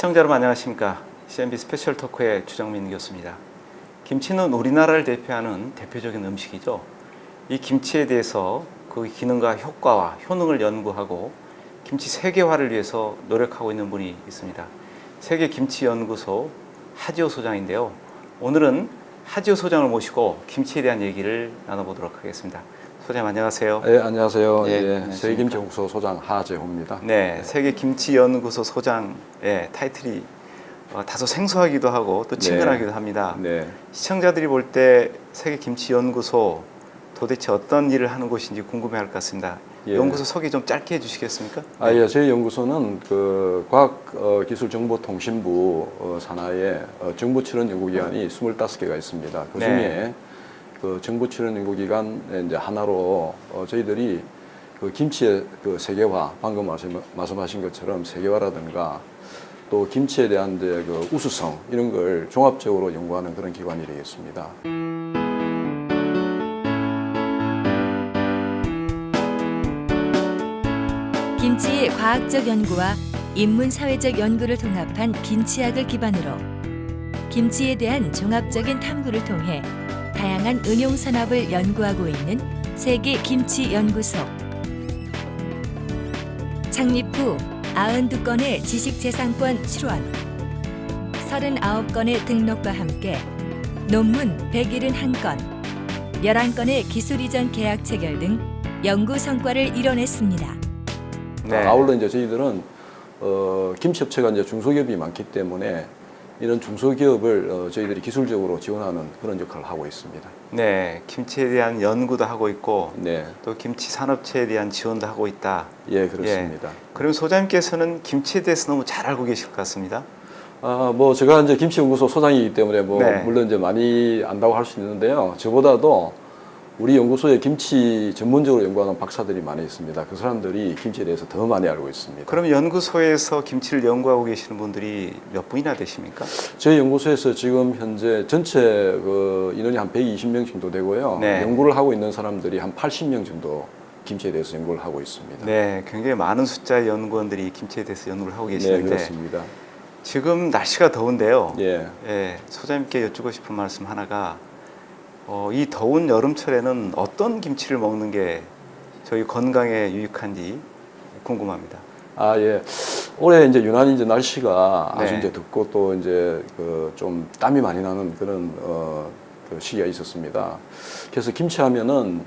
시청자 여러분 안녕하십니까. CNB 스페셜 토크의 주정민 교수입니다. 김치는 우리나라를 대표하는 대표적인 음식이죠. 이 김치에 대해서 그 기능과 효과와 효능을 연구하고 김치 세계화를 위해서 노력하고 있는 분이 있습니다. 세계김치연구소 하지호 소장인데요. 오늘은 하지호 소장을 모시고 김치에 대한 얘기를 나눠보도록 하겠습니다. 소장님 안녕하세요. 네, 안녕하세요. 예, 세계김치연구소 소장 하재호입니다. 네, 세계김치연구소 소장의 타이틀이 다소 생소하기도 하고 또 친근하기도 합니다. 네. 시청자들이 볼 때 세계김치연구소 도대체 어떤 일을 하는 곳인지 궁금해할 것 같습니다. 예. 연구소 소개 좀 짧게 해주시겠습니까? 예, 저희 연구소는 그 과학기술정보통신부 산하에 정부 출연 연구기관이 25개가 있습니다. 그 중에 네. 그 정부 출연 연구기관 이제 하나로 저희들이 그 김치의 그 세계화, 방금 말씀하신 것처럼 세계화라든가 또 김치에 대한 이제 그 우수성 이런 걸 종합적으로 연구하는 그런 기관이 되겠습니다. 김치의 과학적 연구와 인문사회적 연구를 통합한 김치학을 기반으로 김치에 대한 종합적인 탐구를 통해 다양한 응용 산업을 연구하고 있는 세계김치연구소. 창립 후 92건의 지식재산권 출원, 39건의 등록과 함께 논문 171건, 11건의 기술 이전 계약 체결 등 연구 성과를 이뤄냈습니다. 네. 아울러 이제 저희들은 김치업체가 이제 중소기업이 많기 때문에 이런 중소기업을 저희들이 기술적으로 지원하는 그런 역할을 하고 있습니다. 네, 김치에 대한 연구도 하고 있고 네, 또 김치 산업체에 대한 지원도 하고 있다. 예, 그렇습니다. 그럼 소장님께서는 김치에 대해서 너무 잘 알고 계실 것 같습니다. 뭐 제가 이제 김치연구소 소장이기 때문에 네. 물론 이제 많이 안다고 할 수 있는데요. 저보다도 우리 연구소에 김치 전문적으로 연구하는 박사들이 많이 있습니다. 그 사람들이 김치에 대해서 더 많이 알고 있습니다. 그럼 연구소에서 김치를 연구하고 계시는 분들이 몇 분이나 되십니까? 저희 연구소에서 지금 현재 전체 그 인원이 한 120명 정도 되고요. 네. 연구를 하고 있는 사람들이 한 80명 정도 김치에 대해서 연구를 하고 있습니다. 네, 굉장히 많은 숫자의 연구원들이 김치에 대해서 연구를 하고 네, 계시는데 그렇습니다. 지금 날씨가 더운데요. 예. 소장님께 여쭙고 싶은 말씀 하나가 이 더운 여름철에는 어떤 김치를 먹는 게 저희 건강에 유익한지 궁금합니다. 예. 올해 이제 유난히 이제 날씨가 아주 네. 이제 덥고 또 이제 그 좀 땀이 많이 나는 그런 그 시기가 있었습니다. 그래서 김치하면은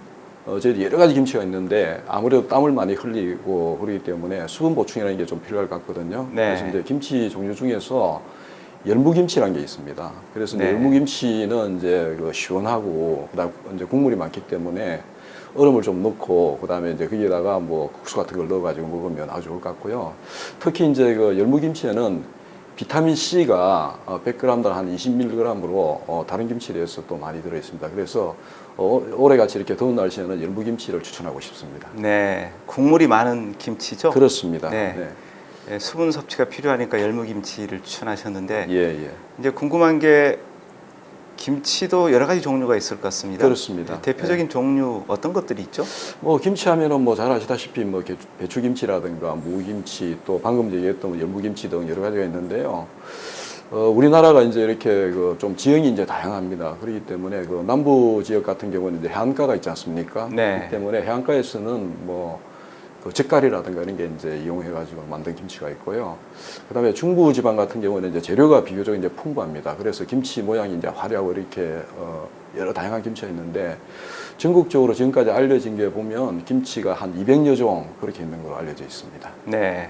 저희 여러 가지 김치가 있는데 아무래도 땀을 많이 흘리고 그러기 때문에 수분 보충이라는 게 좀 필요할 것 같거든요. 네. 그래서 이제 김치 종류 중에서 열무김치라는 게 있습니다. 그래서 네. 열무김치는 이제 그 시원하고 그다음 이제 국물이 많기 때문에 얼음을 좀 넣고 그다음에 이제 거기에다가 뭐 국수 같은 걸 넣어가지고 먹으면 아주 좋을 것 같고요. 특히 이제 그 열무김치에는 비타민 C가 100g당 한 20mg으로 다른 김치에 비해서 또 많이 들어 있습니다. 그래서 올해같이 이렇게 더운 날씨에는 열무김치를 추천하고 싶습니다. 네, 국물이 많은 김치죠? 그렇습니다. 네. 네. 네, 수분 섭취가 필요하니까 열무김치를 추천하셨는데 예. 이제 궁금한 게 김치도 여러 가지 종류가 있을 것 같습니다. 그렇습니다. 네, 대표적인 종류 어떤 것들이 있죠? 뭐 김치 하면은 뭐 잘 아시다시피 뭐 배추김치라든가 무김치 또 방금 얘기했던 열무김치 등 여러 가지가 있는데요. 우리나라가 이제 이렇게 그 좀 지형이 이제 다양합니다. 그렇기 때문에 그 남부 지역 같은 경우는 이제 해안가가 있지 않습니까? 네. 그렇기 때문에 해안가에서는 뭐 그 젓갈이라든가 이런 게 이제 이용해가지고 만든 김치가 있고요. 그다음에 중부 지방 같은 경우는 이제 재료가 비교적 이제 풍부합니다. 그래서 김치 모양이 이제 화려하고 이렇게 여러 다양한 김치가 있는데 전국적으로 지금까지 알려진 게 보면 김치가 한 200여 종 그렇게 있는 걸로 알려져 있습니다. 네.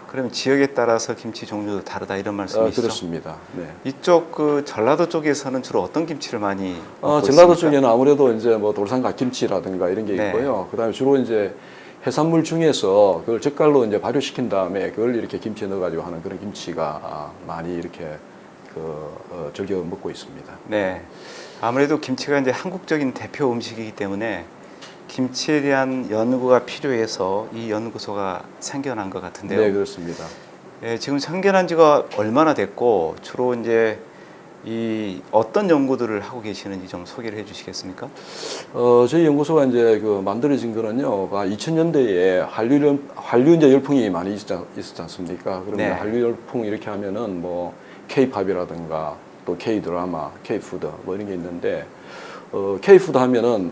그럼 지역에 따라서 김치 종류도 다르다 이런 말씀이시죠? 그렇습니다. 네. 이쪽 그 전라도 쪽에서는 주로 어떤 김치를 많이 먹고 전라도 있습니까? 쪽에는 아무래도 이제 뭐 돌산 갓김치라든가 이런 게 네. 있고요. 그다음에 주로 이제 해산물 중에서 그걸 젓갈로 이제 발효시킨 다음에 그걸 이렇게 김치에 넣어가지고 하는 그런 김치가 많이 이렇게 즐겨 먹고 있습니다. 네. 아무래도 김치가 이제 한국적인 대표 음식이기 때문에 김치에 대한 연구가 필요해서 이 연구소가 생겨난 것 같은데요. 네, 그렇습니다. 지금 생겨난 지가 얼마나 됐고 주로 이제 이 어떤 연구들을 하고 계시는지 좀 소개를 해주시겠습니까? 저희 연구소가 이제 그 만들어진 거는요, 2000년대에 한류 이제 열풍이 많이 있었지 않습니까? 그러면 네. 한류 열풍 이렇게 하면은 뭐 K-팝이라든가 또 K-드라마, K-푸드 뭐 이런 게 있는데, K-푸드 하면은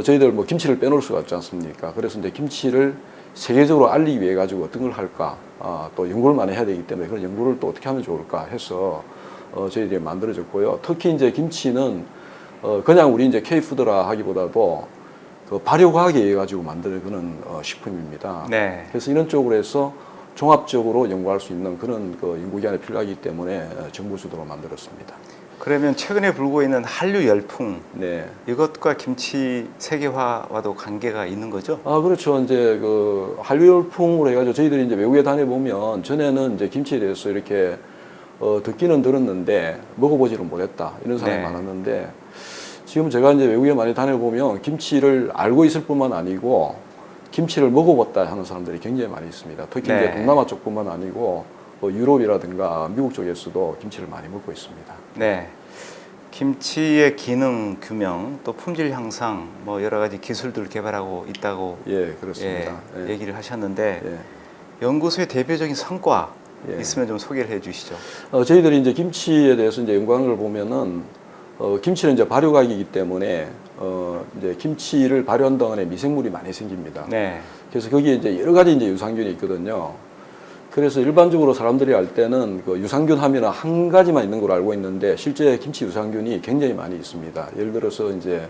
저희들 뭐 김치를 빼놓을 수가 없지 않습니까? 그래서 이제 김치를 세계적으로 알리기 위해 가지고 어떤 걸 할까? 또 연구를 많이 해야 되기 때문에 그런 연구를 또 어떻게 하면 좋을까 해서 저희들이 만들어졌고요. 특히 이제 김치는 그냥 우리 이제 K푸드라 하기보다도 그 발효과학에 의해 가지고 만드는 식품입니다. 네. 그래서 이런 쪽으로 해서 종합적으로 연구할 수 있는 그런 그 연구기관이 필요하기 때문에 정부 주도로 만들었습니다. 그러면 최근에 불고 있는 한류 열풍 네. 이것과 김치 세계화와도 관계가 있는 거죠? 그렇죠. 이제 그 한류 열풍으로 해가지고 저희들이 이제 외국에 다녀보면 전에는 이제 김치에 대해서 이렇게 듣기는 들었는데 먹어보지는 못했다 이런 사람이 네. 많았는데 지금 제가 이제 외국에 많이 다녀보면 김치를 알고 있을 뿐만 아니고 김치를 먹어봤다 하는 사람들이 굉장히 많이 있습니다. 특히 네. 이제 동남아 쪽뿐만 아니고 유럽이라든가 미국 쪽에서도 김치를 많이 먹고 있습니다. 네. 김치의 기능 규명 또 품질 향상 뭐 여러 가지 기술들을 개발하고 있다고 예, 그렇습니다. 예. 얘기를 하셨는데 예. 연구소의 대표적인 성과 예. 있으면 좀 소개를 해주시죠. 저희들이 이제 김치에 대해서 이제 연구하는 걸 보면은 김치는 이제 발효각이기 때문에 이제 김치를 발효한 동안에 미생물이 많이 생깁니다. 네. 그래서 거기에 이제 여러 가지 이제 유산균이 있거든요. 그래서 일반적으로 사람들이 알 때는 그 유산균 하면 한 가지만 있는 걸로 알고 있는데 실제 김치 유산균이 굉장히 많이 있습니다. 예를 들어서 이제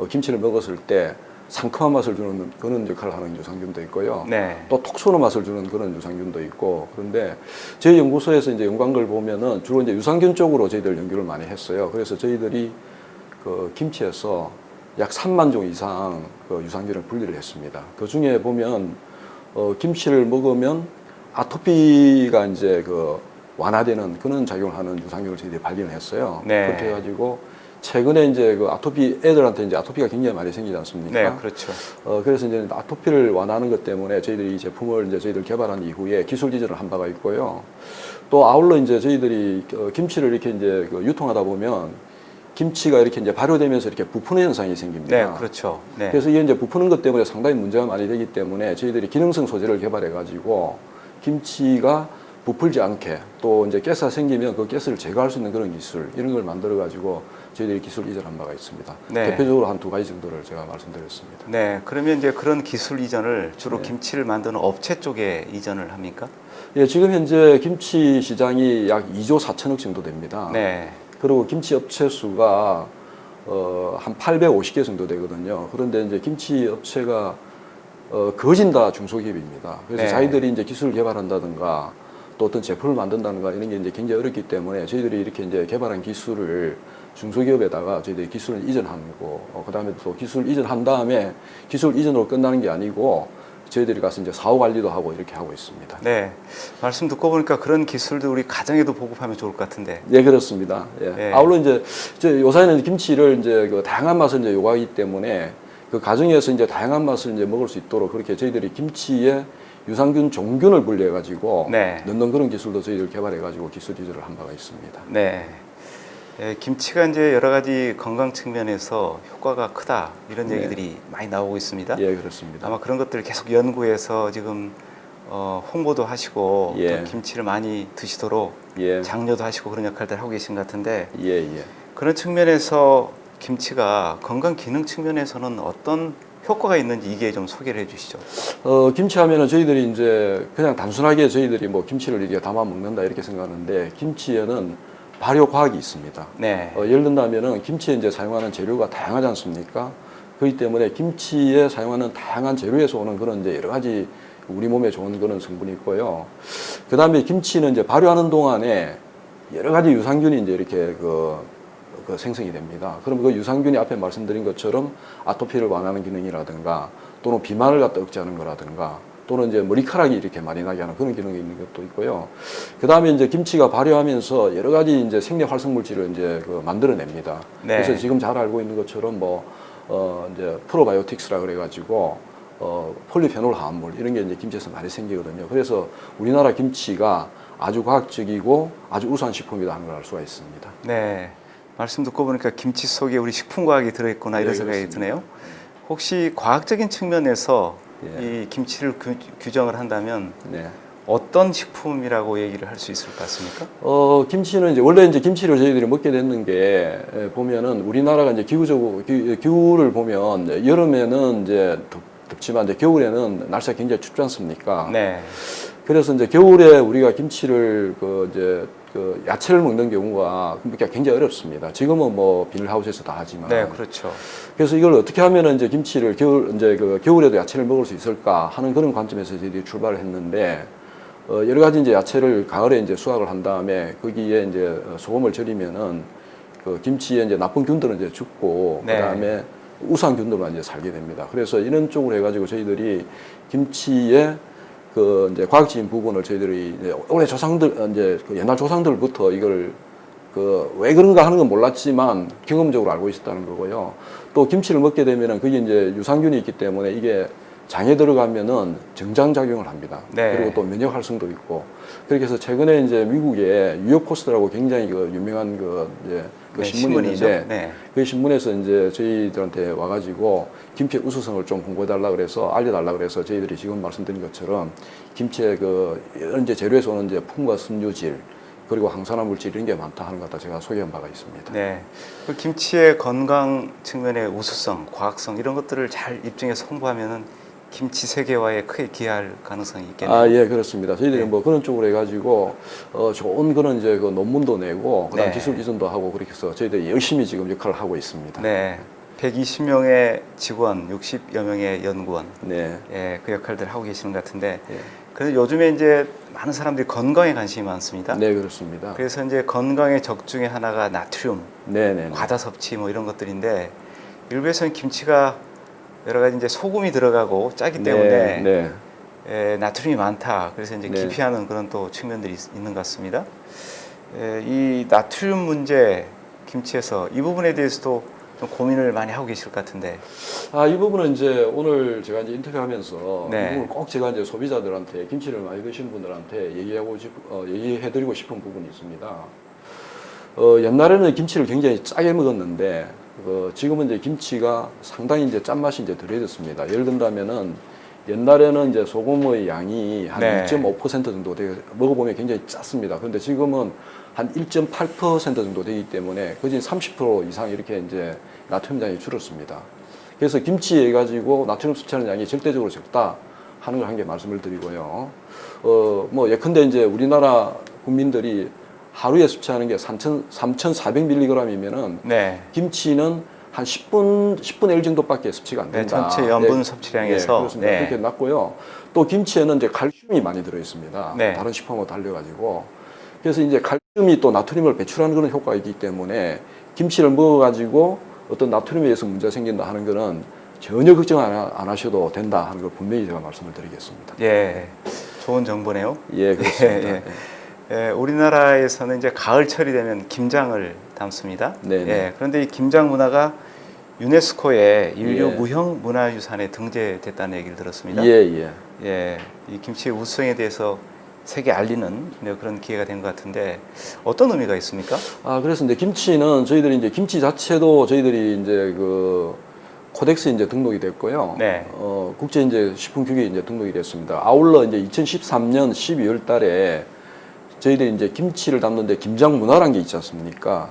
김치를 먹었을 때 상큼한 맛을 주는 그런 역할을 하는 유산균도 있고요. 네. 또 톡 쏘는 맛을 주는 그런 유산균도 있고 그런데 저희 연구소에서 이제 연구한 걸 보면은 주로 이제 유산균 쪽으로 저희들 연구를 많이 했어요. 그래서 저희들이 그 김치에서 약 3만 종 이상 그 유산균을 분리를 했습니다. 그 중에 보면 김치를 먹으면 아토피가 이제 그 완화되는 그런 작용을 하는 유산균을 저희들이 발견을 했어요. 네. 그렇게 해가지고 최근에 이제 그 아토피 애들한테 이제 아토피가 굉장히 많이 생기지 않습니까? 네, 그렇죠. 그래서 이제 아토피를 완화하는 것 때문에 저희들이 이 제품을 이제 저희들 개발한 이후에 기술 이전을 한 바가 있고요. 또 아울러 이제 저희들이 김치를 이렇게 이제 그 유통하다 보면 김치가 이렇게 이제 발효되면서 이렇게 부푸는 현상이 생깁니다. 네, 그렇죠. 네. 그래서 이게 이제 부푸는 것 때문에 상당히 문제가 많이 되기 때문에 저희들이 기능성 소재를 개발해 가지고 김치가 부풀지 않게 또 이제 가스가 생기면 그 가스를 제거할 수 있는 그런 기술 이런 걸 만들어 가지고 저희들이 기술 이전한 바가 있습니다. 네. 대표적으로 한 두 가지 정도를 제가 말씀드렸습니다. 네, 그러면 이제 그런 기술 이전을 주로 네. 김치를 만드는 업체 쪽에 이전을 합니까? 예, 지금 현재 김치 시장이 약 2조 4천억 정도 됩니다. 네. 그리고 김치 업체 수가 한 850개 정도 되거든요. 그런데 이제 김치 업체가 거진 다 중소기업입니다. 그래서 네. 자기들이 이제 기술을 개발한다든가 또 어떤 제품을 만든다든가 이런 게 이제 굉장히 어렵기 때문에 저희들이 이렇게 이제 개발한 기술을 중소기업에다가 저희들이 기술을 이전하고 그다음에 또 기술 이전한 다음에 기술 이전으로 끝나는 게 아니고 저희들이 가서 이제 사후 관리도 하고 이렇게 하고 있습니다. 네. 말씀 듣고 보니까 그런 기술도 우리 가정에도 보급하면 좋을 것 같은데. 예, 그렇습니다. 예. 네. 아울러 이제 요새는 김치를 이제 그 다양한 맛을 이제 요구하기 때문에 그 가정에서 이제 다양한 맛을 이제 먹을 수 있도록 그렇게 저희들이 김치에 유산균 종균을 분리해 가지고 네. 넣는 그런 기술도 저희들 개발해 가지고 기술 이전을 한 바가 있습니다. 네. 예, 김치가 이제 여러 가지 건강 측면에서 효과가 크다 이런 네. 얘기들이 많이 나오고 있습니다. 예, 그렇습니다. 아마 그런 것들을 계속 연구해서 지금 홍보도 하시고 예. 또 김치를 많이 드시도록 예, 장려도 하시고 그런 역할들 하고 계신 것 같은데 예, 예. 그런 측면에서 김치가 건강 기능 측면에서는 어떤 효과가 있는지 이게 좀 소개를 해주시죠. 김치 하면은 저희들이 이제 그냥 단순하게 저희들이 뭐 김치를 이렇게 담아 먹는다 이렇게 생각하는데 김치에는 발효 과학이 있습니다. 네. 예를 든다면은 김치에 이제 사용하는 재료가 다양하지 않습니까? 그렇기 때문에 김치에 사용하는 다양한 재료에서 오는 그런 이제 여러 가지 우리 몸에 좋은 그런 성분이 있고요. 그 다음에 김치는 이제 발효하는 동안에 여러 가지 유산균이 이제 이렇게 그 생성이 됩니다. 그럼 그 유산균이 앞에 말씀드린 것처럼 아토피를 완화하는 기능이라든가 또는 비만을 갖다 억제하는 거라든가 또는 이제 머리카락이 이렇게 많이 나게 하는 그런 기능이 있는 것도 있고요. 그 다음에 이제 김치가 발효하면서 여러 가지 이제 생리 활성 물질을 이제 만들어냅니다. 네. 그래서 지금 잘 알고 있는 것처럼 이제 프로바이오틱스라 그래가지고 폴리페놀 화합물 이런 게 이제 김치에서 많이 생기거든요. 그래서 우리나라 김치가 아주 과학적이고 아주 우수한 식품이다 하는 걸 알 수가 있습니다. 네. 말씀 듣고 보니까 김치 속에 우리 식품과학이 들어있구나 이런 네, 생각이 그렇습니다. 드네요. 혹시 과학적인 측면에서 예. 이 김치를 규정을 한다면 네. 어떤 식품이라고 얘기를 할 수 있을 것 같습니까? 김치는 이제 원래 이제 김치를 저희들이 먹게 됐는 게 보면은 우리나라가 이제 기후적으로 기후를 보면 이제 여름에는 이제 덥지만 이제 겨울에는 날씨가 굉장히 춥지 않습니까? 네. 그래서 이제 겨울에 우리가 김치를 그 야채를 먹는 경우가 먹기가 굉장히 어렵습니다. 지금은 뭐 비닐하우스에서 다 하지만. 네, 그렇죠. 그래서 이걸 어떻게 하면은 이제 김치를 겨울에도 야채를 먹을 수 있을까 하는 그런 관점에서 저희들이 출발을 했는데 여러 가지 이제 야채를 가을에 이제 수확을 한 다음에 거기에 이제 소금을 절이면은 그 김치에 이제 나쁜 균들은 이제 죽고 네. 그다음에 우수한 균들만 이제 살게 됩니다. 그래서 이런 쪽으로 해가지고 저희들이 김치에 그 이제 과학적인 부분을 저희들이 이제 올해 조상들 이제 그 옛날 조상들부터 이걸 그 왜 그런가 하는 건 몰랐지만 경험적으로 알고 있었다는 거고요. 또 김치를 먹게 되면은 그게 이제 유산균이 있기 때문에 이게 장에 들어가면은 정장작용을 합니다. 네. 그리고 또 면역 활성도 있고 그렇게 해서 최근에 이제 미국에 뉴욕포스트라고 굉장히 그 유명한 그 이제 그 네, 신문이 신문이죠. 있는데 네. 그 신문에서 이제 저희들한테 와가지고 김치의 우수성을 좀 홍보해달라 그래서 알려달라 그래서 저희들이 지금 말씀드린 것처럼 김치의 그 여러 이제 재료에서 오는 이제 풍과 섬유질 그리고 항산화 물질 이런 게 많다 하는 것 제가 소개한 바가 있습니다. 네. 그 김치의 건강 측면의 우수성, 과학성 이런 것들을 잘 입증해서 홍보하면은 김치 세계화에 크게 기여할 가능성이 있겠네요. 아, 예, 그렇습니다. 저희들이 네. 뭐 그런 쪽으로 해가지고, 좋은 그런 이제 그 논문도 내고, 그 다음 네. 기술 이전도 하고, 그렇게 해서 저희들이 열심히 지금 역할을 하고 있습니다. 네. 120명의 직원, 60여 명의 연구원, 네. 예, 그 역할들 하고 계시는 것 같은데, 예. 그래서 요즘에 이제 많은 사람들이 건강에 관심이 많습니다. 네, 그렇습니다. 그래서 이제 건강의 적 중에 하나가 나트륨, 네네. 과다 섭취 뭐 이런 것들인데, 일부에서는 김치가 여러 가지 이제 소금이 들어가고 짜기 때문에 네. 나트륨이 많다. 그래서 이제 네. 기피하는 그런 또 측면들이 있는 것 같습니다. 이 나트륨 문제 김치에서 이 부분에 대해서도 좀 고민을 많이 하고 계실 것 같은데. 아, 이 부분은 이제 오늘 제가 이제 인터뷰하면서 네. 이 부분을 꼭 제가 이제 소비자들한테 김치를 많이 드시는 분들한테 얘기해드리고 싶은 부분이 있습니다. 옛날에는 김치를 굉장히 짜게 먹었는데 지금은 이제 김치가 상당히 이제 짠맛이 이제 덜해졌습니다. 예를 든다면은 옛날에는 이제 소금의 양이 한 네. 2.5% 정도 먹어보면 굉장히 짰습니다. 그런데 지금은 한 1.8% 정도 되기 때문에 거진 30% 이상 이렇게 이제 나트륨량이 줄었습니다. 그래서 김치에 가지고 나트륨 섭취하는 양이 절대적으로 적다 하는 걸 한 개 말씀을 드리고요. 뭐 예컨대 이제 우리나라 국민들이 하루에 섭취하는 게 3,400mg이면은 네. 김치는 한 10분의 1 정도밖에 섭취가 안 네, 된다. 전체 염분 네. 섭취량에서 네, 그렇습니다. 네. 그렇게 낮고요. 또 김치에는 이제 칼슘이 많이 들어 있습니다. 네. 다른 식품하고 달려가지고. 그래서 이제 칼슘이 또 나트륨을 배출하는 그런 효과가 있기 때문에 김치를 먹어가지고 어떤 나트륨에 의해서 문제가 생긴다 하는 거는 전혀 걱정 안 하셔도 된다 하는 걸 분명히 제가 말씀을 드리겠습니다. 예, 좋은 정보네요. 예, 그렇습니다. 예, 우리나라에서는 이제 가을철이 되면 김장을 담습니다. 네네. 예, 그런데 이 김장 문화가 유네스코의 인류 예. 무형 문화유산에 등재됐다는 얘기를 들었습니다. 예. 예, 이 김치의 우수성에 대해서 세계 알리는 그런 기회가 된 것 같은데 어떤 의미가 있습니까? 아, 그래서 이제 김치는 저희들이 이제 김치 자체도 저희들이 이제 그 코덱스에 이제 등록이 됐고요. 네. 국제 이제 식품 규격에 이제 등록이 됐습니다. 아울러 이제 2013년 12월 달에 저희들이 이제 김치를 담는데 김장 문화라는 게 있지 않습니까?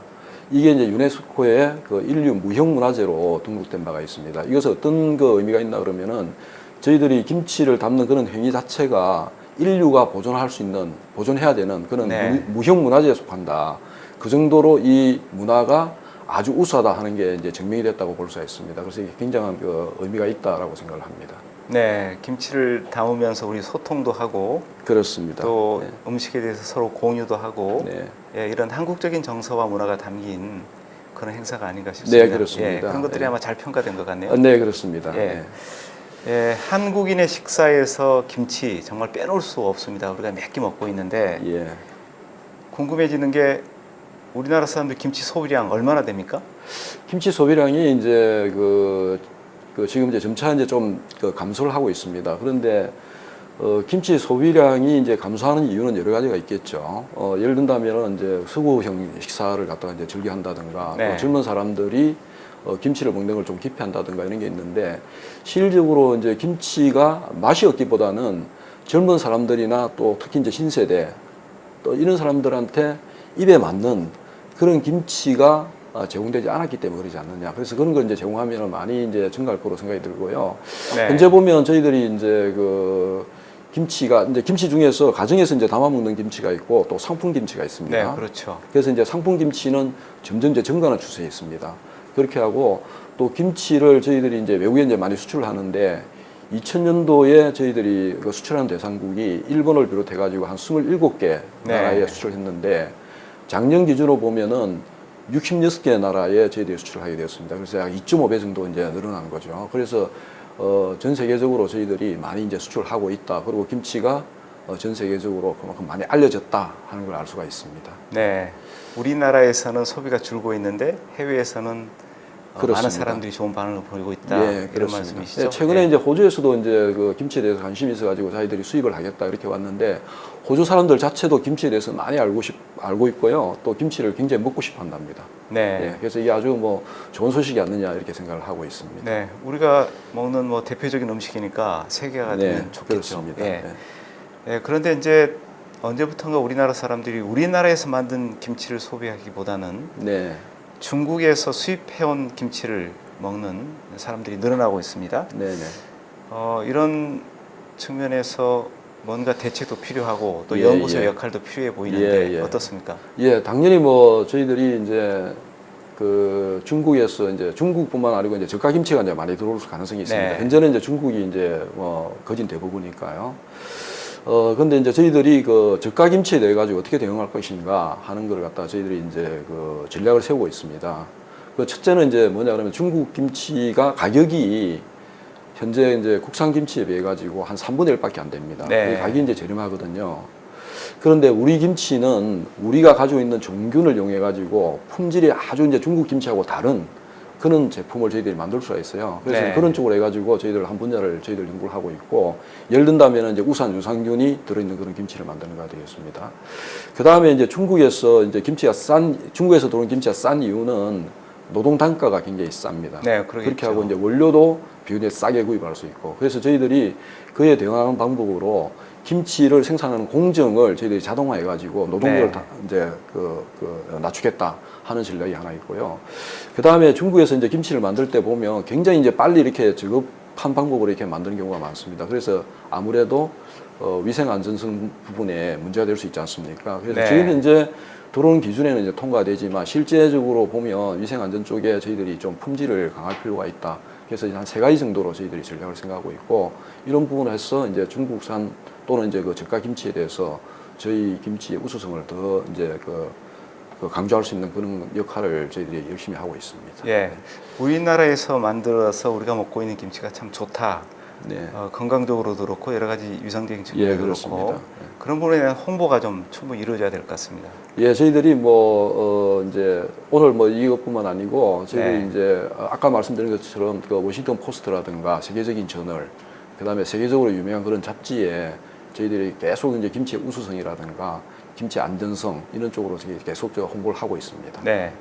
이게 이제 유네스코의 그 인류 무형 문화재로 등록된 바가 있습니다. 이것은 어떤 그 의미가 있나 그러면은 저희들이 김치를 담는 그런 행위 자체가 인류가 보존할 수 있는, 보존해야 되는 그런 네. 무형 문화재에 속한다. 그 정도로 이 문화가 아주 우수하다 하는 게 이제 증명이 됐다고 볼 수가 있습니다. 그래서 이게 굉장한 그 의미가 있다라고 생각을 합니다. 네, 김치를 담으면서 우리 소통도 하고 그렇습니다. 또 네. 음식에 대해서 서로 공유도 하고 네. 예, 이런 한국적인 정서와 문화가 담긴 그런 행사가 아닌가 싶습니다. 네, 그렇습니다. 예, 그런 것들이 네. 아마 잘 평가된 것 같네요. 네, 그렇습니다. 예. 네. 예, 한국인의 식사에서 김치 정말 빼놓을 수 없습니다. 우리가 몇 끼 먹고 있는데 예. 궁금해지는 게 우리나라 사람들 김치 소비량 얼마나 됩니까? 김치 소비량이 이제 지금 이제 점차 이제 좀 감소를 하고 있습니다. 그런데 김치 소비량이 이제 감소하는 이유는 여러 가지가 있겠죠. 예를 든다면 이제 서구형 식사를 갖다가 이제 즐겨한다든가 네. 또 젊은 사람들이 김치를 먹는 걸 좀 기피한다든가 이런 게 있는데 실질적으로 이제 김치가 맛이 없기보다는 젊은 사람들이나 또 특히 이제 신세대 또 이런 사람들한테 입에 맞는 그런 김치가 제공되지 않았기 때문에 그러지 않느냐. 그래서 그런 걸 이제 제공하면 많이 이제 증가할 거로 생각이 들고요. 네. 현재 보면 저희들이 이제 그 김치가 이제 김치 중에서 가정에서 이제 담아 먹는 김치가 있고 또 상품 김치가 있습니다. 네, 그렇죠. 그래서 이제 상품 김치는 점점 이제 증가하는 추세에 있습니다. 그렇게 하고 또 김치를 저희들이 이제 외국에 이제 많이 수출을 하는데 2000년도에 저희들이 그 수출하는 대상국이 일본을 비롯해 가지고 한 27개 나라에 네. 수출했는데 작년 기준으로 보면은 66개 나라에 저희들이 수출을 하게 되었습니다. 그래서 약 2.5배 정도 이제 늘어난 거죠. 그래서 전 세계적으로 저희들이 많이 이제 수출을 하고 있다. 그리고 김치가 전 세계적으로 그만큼 많이 알려졌다 하는 걸 알 수가 있습니다. 네. 우리나라에서는 소비가 줄고 있는데 해외에서는 많은 그렇습니다. 사람들이 좋은 반응을 보이고 있다. 예, 이런 그렇습니다. 말씀이시죠? 예, 최근에 네. 이제 호주에서도 이제 그 김치에 대해서 관심이 있어가지고 저희들이 수입을 하겠다 이렇게 왔는데 호주 사람들 자체도 김치에 대해서 많이 알고 있고요. 또 김치를 굉장히 먹고 싶어 한답니다. 네. 예, 그래서 이게 아주 뭐 좋은 소식이 아니냐 이렇게 생각을 하고 있습니다. 네. 우리가 먹는 뭐 대표적인 음식이니까 세계가 되면 네, 좋겠죠. 그렇습니다. 예. 네. 네, 그런데 이제 언제부턴가 우리나라 사람들이 우리나라에서 만든 김치를 소비하기보다는 네. 중국에서 수입해온 김치를 먹는 사람들이 늘어나고 있습니다. 네, 네. 이런 측면에서 뭔가 대책도 필요하고 또 예, 연구소 예. 역할도 필요해 보이는데 예, 예. 어떻습니까? 예, 당연히 뭐 저희들이 이제 그 중국에서 이제 중국뿐만 아니고 이제 저가 김치가 이제 많이 들어올 가능성이 있습니다. 네. 현재는 이제 중국이 이제 뭐 거진 대부분이니까요. 근데 이제 저희들이 그 저가 김치에 대해 가지고 어떻게 대응할 것인가 하는 걸 갖다 저희들이 이제 그 전략을 세우고 있습니다. 그 첫째는 이제 뭐냐 그러면 중국 김치가 가격이 현재 이제 국산 김치에 비해 가지고 한 3분의 1밖에 안 됩니다. 네. 가격이 이제 저렴하거든요. 그런데 우리 김치는 우리가 가지고 있는 종균을 이용해 가지고 품질이 아주 이제 중국 김치하고 다른 그런 제품을 저희들이 만들 수가 있어요. 그래서 네. 그런 쪽으로 해가지고 저희들 한 분야를 저희들 연구를 하고 있고, 예를 든다면 이제 우산 유산균이 들어있는 그런 김치를 만드는 거 되겠습니다. 그 다음에 이제 중국에서 들어온 김치가 싼 이유는 노동 단가가 굉장히 쌉니다. 네, 그러겠죠. 그렇게 하고 이제 원료도 비교적 싸게 구입할 수 있고, 그래서 저희들이 그에 대응하는 방법으로 김치를 생산하는 공정을 저희들이 자동화해가지고 노동력을 네. 다 이제 낮추겠다 하는 전략이 하나 있고요. 그 다음에 중국에서 이제 김치를 만들 때 보면 굉장히 이제 빨리 이렇게 저급한 방법으로 이렇게 만드는 경우가 많습니다. 그래서 아무래도 위생 안전성 부분에 문제가 될 수 있지 않습니까? 그래서 네. 저희는 이제 들어오는 기준에는 이제 통과되지만 실제적으로 보면 위생 안전 쪽에 저희들이 좀 품질을 강할 필요가 있다. 그래서 한 3가지 정도로 저희들이 전략을 생각하고 있고, 이런 부분을 해서 이제 중국산 또는 이제 그 저가 김치에 대해서 저희 김치의 우수성을 더 이제 강조할 수 있는 그런 역할을 저희들이 열심히 하고 있습니다. 예, 우리나라에서 만들어서 우리가 먹고 있는 김치가 참 좋다. 네. 건강적으로도 그렇고 여러 가지 위생적인 측면도 예, 그렇고 그렇습니다. 네. 그런 부분에 대한 홍보가 좀 충분히 이루어져야 될 것 같습니다. 예, 저희들이 이제 오늘 이것뿐만 아니고 저희들이 네. 이제 아까 말씀드린 것처럼 그 워싱턴 포스트라든가 세계적인 저널, 그다음에 세계적으로 유명한 그런 잡지에 저희들이 계속 이제 김치의 우수성이라든가 김치 안전성 이런 쪽으로 계속 홍보를 하고 있습니다. 네.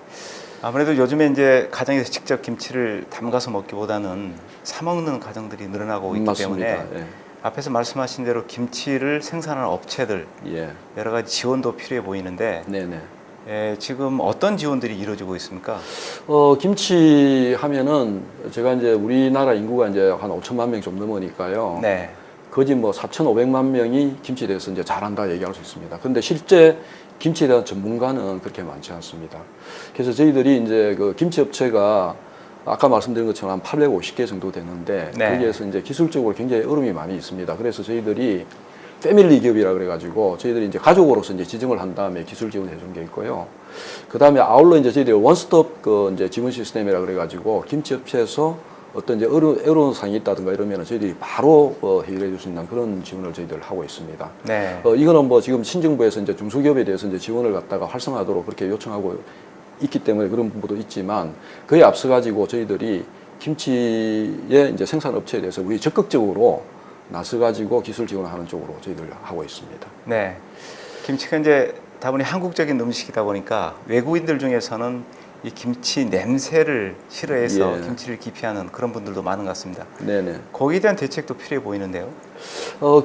아무래도 요즘에 이제 가정에서 직접 김치를 담가서 먹기보다는 사 먹는 가정들이 늘어나고 있기 맞습니다. 때문에 예. 앞에서 말씀하신 대로 김치를 생산하는 업체들 예. 여러 가지 지원도 필요해 보이는데 네네. 지금 어떤 지원들이 이루어지고 있습니까? 김치 하면은 제가 이제 우리나라 인구가 이제 한 5천만 명 좀 넘으니까요. 네. 거진 4,500만 명이 김치에 대해서 이제 잘한다 얘기할 수 있습니다. 그런데 실제 김치에 대한 전문가는 그렇게 많지 않습니다. 그래서 저희들이 이제 그 김치 업체가 아까 말씀드린 것처럼 한 850개 정도 되는데 네. 거기에서 이제 기술적으로 굉장히 어려움이 많이 있습니다. 그래서 저희들이 패밀리 기업이라 그래가지고 저희들이 이제 가족으로서 이제 지정을 한 다음에 기술 지원을 해준 게 있고요. 그 다음에 아울러 이제 저희들이 원스톱 이제 지원 시스템이라 그래가지고 김치 업체에서 어떤 이제 어려운 사항이 있다든가 이러면 저희들이 바로 해결해 줄 수 있는 그런 지원을 저희들 하고 있습니다. 네. 이거는 지금 신정부에서 이제 중소기업에 대해서 이제 지원을 갖다가 활성화하도록 그렇게 요청하고 있기 때문에 그런 부분도 있지만, 그에 앞서 가지고 저희들이 김치의 이제 생산 업체에 대해서 우리 적극적으로 나서가지고 기술 지원하는 쪽으로 저희들 하고 있습니다. 네. 김치가 이제 다분히 한국적인 음식이다 보니까 외국인들 중에서는 이 김치 냄새를 싫어해서 예. 김치를 기피하는 그런 분들도 많은 것 같습니다. 네네. 거기에 대한 대책도 필요해 보이는데요.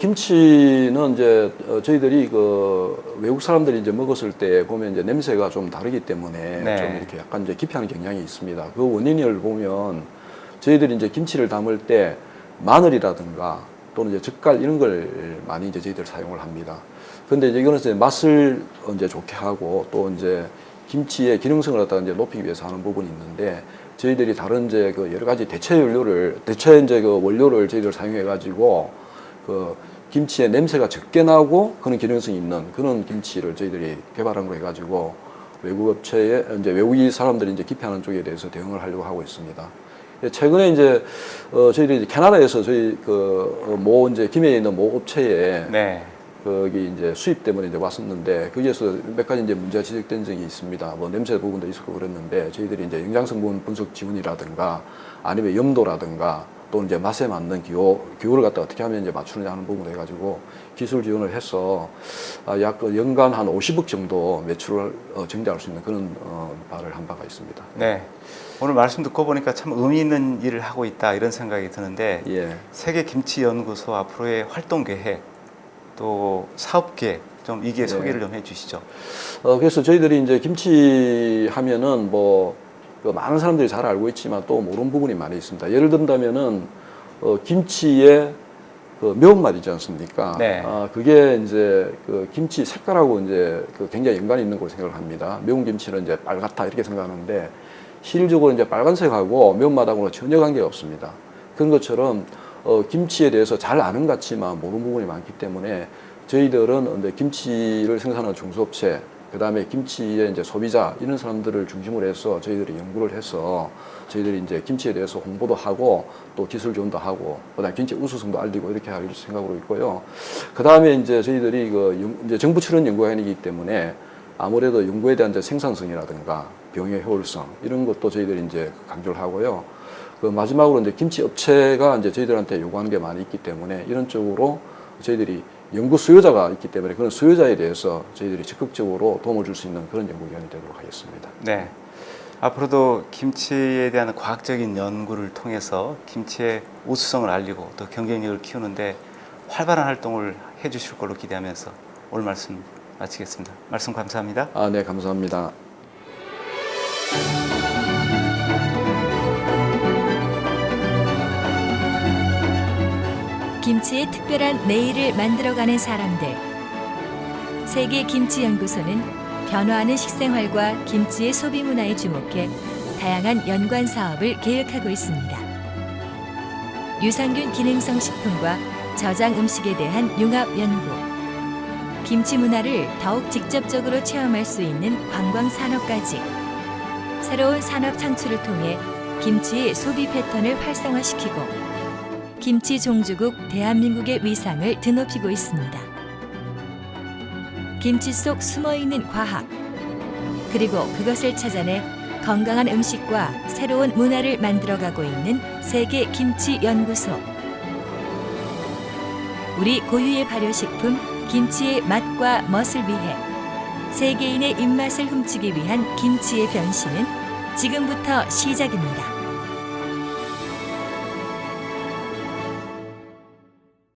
김치는 이제 저희들이 그 외국 사람들이 이제 먹었을 때 보면 이제 냄새가 좀 다르기 때문에 네. 좀 이렇게 약간 이제 기피하는 경향이 있습니다. 그 원인을 보면 저희들이 이제 김치를 담을 때 마늘이라든가 또는 이제 젓갈 이런 걸 많이 이제 저희들 사용을 합니다. 근데 이제 이거는 이제 맛을 이제 좋게 하고 또 이제 김치의 기능성을 갖다가 이제 높이기 위해서 하는 부분이 있는데 저희들이 다른 이제 그 여러 가지 대체 이제 그 원료를 저희들 사용해 가지고 그 김치의 냄새가 적게 나고 그런 기능성이 있는 그런 김치를 저희들이 개발한 거 해가지고 외국 업체에 이제 외국인 사람들이 이제 기피하는 쪽에 대해서 대응을 하려고 하고 있습니다. 최근에 이제 저희들이 캐나다에서 저희 모 이제 김해에 있는 모 업체에 네. 거기 이제 수입 때문에 이제 왔었는데 거기에서 몇 가지 이제 문제가 지적된 적이 있습니다. 뭐 냄새 부분도 있었고 그랬는데 저희들이 이제 영양 성분 분석 지원이라든가 아니면 염도라든가 또 이제 맛에 맞는 기호를 갖다 어떻게 하면 이제 맞추느냐 하는 부분을 해가지고 기술 지원을 해서 약 연간 한 50억 정도 매출을 증대할 수 있는 그런 바를 한 바가 있습니다. 네. 오늘 말씀 듣고 보니까 참 의미 있는 일을 하고 있다 이런 생각이 드는데 예. 세계 김치 연구소 앞으로의 활동 계획 또 사업 계획 좀 이게 소개를 좀 해주시죠. 그래서 저희들이 이제 김치 하면은 뭐 많은 사람들이 잘 알고 있지만 또 모르는 부분이 많이 있습니다. 예를 든다면은 김치의 그 매운맛 있지 않습니까? 네. 그게 이제 그 김치 색깔하고 이제 굉장히 연관이 있는 걸로 생각을 합니다. 매운 김치는 이제 빨갛다 이렇게 생각하는데 실질적으로 이제 빨간색하고 매운맛하고는 전혀 관계가 없습니다. 그런 것처럼 김치에 대해서 잘 아는 것 같지만 모르는 부분이 많기 때문에 저희들은 이제 김치를 생산하는 중소업체, 그 다음에 김치의 이제 소비자 이런 사람들을 중심으로 해서 저희들이 연구를 해서 저희들이 이제 김치에 대해서 홍보도 하고 또 기술 지원도 하고 그다음에 김치 우수성도 알리고 이렇게 할 생각으로 있고요. 그 다음에 이제 저희들이 이제 정부 출연 연구원이기 때문에 아무래도 연구에 대한 이제 생산성이라든가 병의 효율성 이런 것도 저희들이 이제 강조를 하고요. 그 마지막으로 이제 김치 업체가 이제 저희들한테 요구하는 게 많이 있기 때문에 이런 쪽으로 저희들이 연구 수요자가 있기 때문에 그런 수요자에 대해서 저희들이 적극적으로 도움을 줄 수 있는 그런 연구기관이 되도록 하겠습니다. 네. 앞으로도 김치에 대한 과학적인 연구를 통해서 김치의 우수성을 알리고 또 경쟁력을 키우는데 활발한 활동을 해주실 걸로 기대하면서 오늘 말씀 마치겠습니다. 말씀 감사합니다. 네, 감사합니다. 김치의 특별한 내일을 만들어가는 사람들. 세계 김치 연구소는 변화하는 식생활과 김치의 소비 문화에 주목해 다양한 연관 사업을 계획하고 있습니다. 유산균 기능성 식품과 저장 음식에 대한 융합 연구, 김치 문화를 더욱 직접적으로 체험할 수 있는 관광 산업까지 새로운 산업 창출을 통해 김치의 소비 패턴을 활성화시키고 김치 종주국 대한민국의 위상을 드높이고 있습니다. 김치 속 숨어있는 과학, 그리고 그것을 찾아내 건강한 음식과 새로운 문화를 만들어가고 있는 세계 김치 연구소. 우리 고유의 발효식품 김치의 맛과 멋을 위해 세계인의 입맛을 훔치기 위한 김치의 변신은 지금부터 시작입니다.